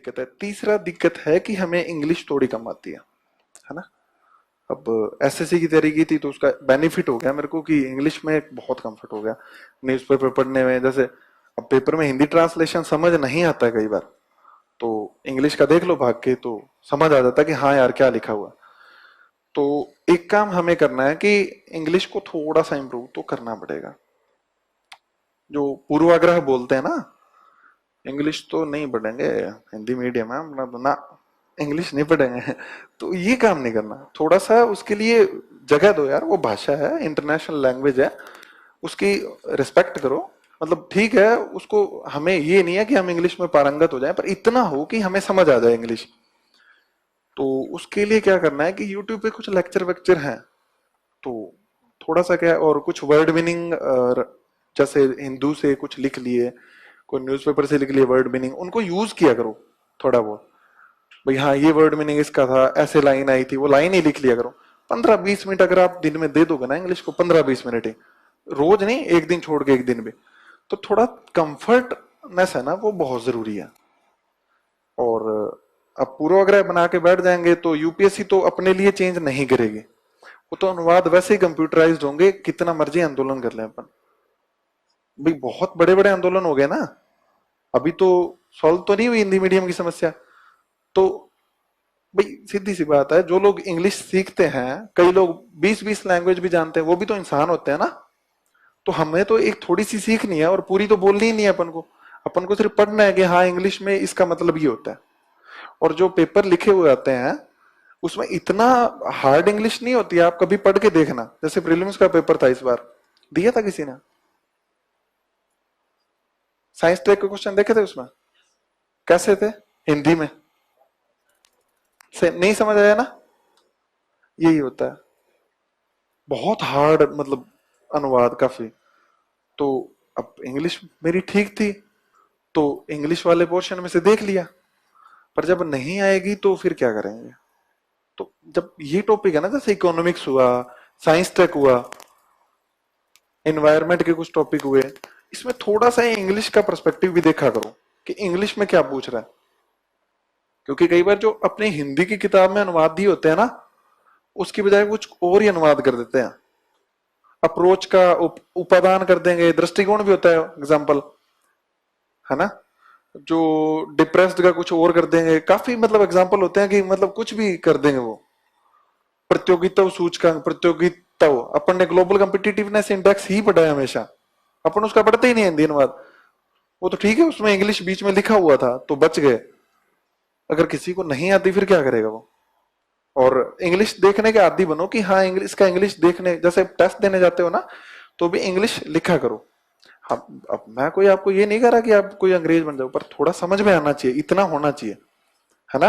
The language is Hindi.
दिक्कत है। तीसरा दिक्कत है कि हमें इंग्लिश थोड़ी कम आती है ना। अब एसएससी की तैयारी की थी तो उसका बेनिफिट हो गया मेरे को कि इंग्लिश में बहुत कंफर्ट हो गया न्यूज़पेपर पढ़ने में। जैसे अब पेपर में हिंदी ट्रांसलेशन समझ नहीं आता कई बार, तो इंग्लिश का देख लो भाग के तो समझ आ जाता है कि हाँ यार क्या लिखा हुआ। तो एक काम हमें करना है कि इंग्लिश को थोड़ा सा इम्प्रूव तो करना पड़ेगा। जो पूर्वाग्रह बोलते हैं ना, इंग्लिश तो नहीं पढ़ेंगे, हिंदी मीडियम है अपना तो ना, इंग्लिश नहीं पढ़ेंगे तो ये काम नहीं करना। थोड़ा सा उसके लिए जगह दो यार, वो भाषा है, इंटरनेशनल लैंग्वेज है, उसकी रिस्पेक्ट करो। मतलब ठीक है उसको, हमें ये नहीं है कि हम इंग्लिश में पारंगत हो जाए, पर इतना हो कि हमें समझ आ जाए इंग्लिश। तो उसके लिए क्या करना है कि यूट्यूब पे कुछ लेक्चर वेक्चर हैं, तो थोड़ा सा क्या, और कुछ वर्ड मीनिंग, जैसे हिंदू से कुछ लिख लिए, कोई न्यूज़पेपर से लिख लिए वर्ड मीनिंग, उनको यूज किया करो थोड़ा बहुत। भाई हाँ ये वर्ड मीनिंग इसका था, ऐसे लाइन आई थी, वो लाइन ही लिख लिया करो। 15-20 मिनट अगर आप दिन में दे दोगे ना इंग्लिश को, 15-20 मिनट ही, रोज नहीं, एक दिन छोड़ के एक दिन भी, तो थोड़ा कंफर्टनेस है ना वो बहुत जरूरी है। और अब पूर्वाग्रह बना के बैठ जाएंगे तो यूपीएससी तो अपने लिए चेंज नहीं करेगी। वो तो अनुवाद वैसे ही कंप्यूटराइज्ड होंगे, कितना मर्जी आंदोलन कर लें अपन। भाई बहुत बड़े बड़े आंदोलन हो गए ना, अभी तो सॉल्व तो नहीं हुई हिंदी मीडियम की समस्या। तो भाई सीधी सी बात है, जो लोग इंग्लिश सीखते हैं, कई लोग 20-20 लैंग्वेज भी जानते हैं, वो भी तो इंसान होते हैं ना। तो हमें तो एक थोड़ी सी सीखनी है और पूरी तो बोलनी ही नहीं है अपन को। अपन को सिर्फ पढ़ना है कि हाँ इंग्लिश में इसका मतलब ये होता है। और जो पेपर लिखे हुए आते हैं उसमें इतना हार्ड इंग्लिश नहीं होती है, आप कभी पढ़ के देखना। जैसे प्रीलिम्स का पेपर था इस बार, दिया था किसी ने, साइंस ट्रैक के क्वेश्चन देखे थे उसमें, कैसे थे हिंदी में, से नहीं समझ आया ना। यही होता है, बहुत हार्ड मतलब अनुवाद काफी। तो अब इंग्लिश मेरी ठीक थी, तो इंग्लिश वाले पोर्शन में से देख लिया, पर जब नहीं आएगी तो फिर क्या करेंगे। तो जब ये टॉपिक है ना, जैसे इकोनॉमिक्स हुआ, साइंस टेक हुआ, एनवायरनमेंट के कुछ टॉपिक हुए, इसमें थोड़ा सा इंग्लिश का पर्सपेक्टिव भी देखा करो कि इंग्लिश में क्या पूछ रहा है। क्योंकि कई बार जो अपने हिंदी की किताब में अनुवाद दिए होते हैं ना, उसकी बजाय कुछ और ही अनुवाद कर देते हैं। अप्रोच का उपादान कर देंगे, दृष्टिकोण भी होता है एग्जाम्पल, है ना। जो डिप्रेस्ड का कुछ और कर देंगे, काफी मतलब एग्जाम्पल होते हैं कि मतलब कुछ भी कर देंगे वो। प्रतियोगिता सूचकांक, प्रतियोगिता, अपन ने ग्लोबल कम्पिटिटिवनेस इंडेक्स ही पढ़ा है हमेशा, अपन उसका पढ़ते ही नहीं हिंदी अनुवाद। वो तो ठीक है उसमें इंग्लिश बीच में लिखा हुआ था तो बच गए, अगर किसी को नहीं आती फिर क्या करेगा वो। और इंग्लिश देखने के आदी बनो कि हाँ इंग्लिश का, इंग्लिश देखने, जैसे टेस्ट देने जाते हो ना तो भी इंग्लिश लिखा करो। हाँ, अब मैं कोई आपको ये नहीं कह रहा कि आप कोई अंग्रेज बन जाओ, पर थोड़ा समझ में आना चाहिए, इतना होना चाहिए, है ना।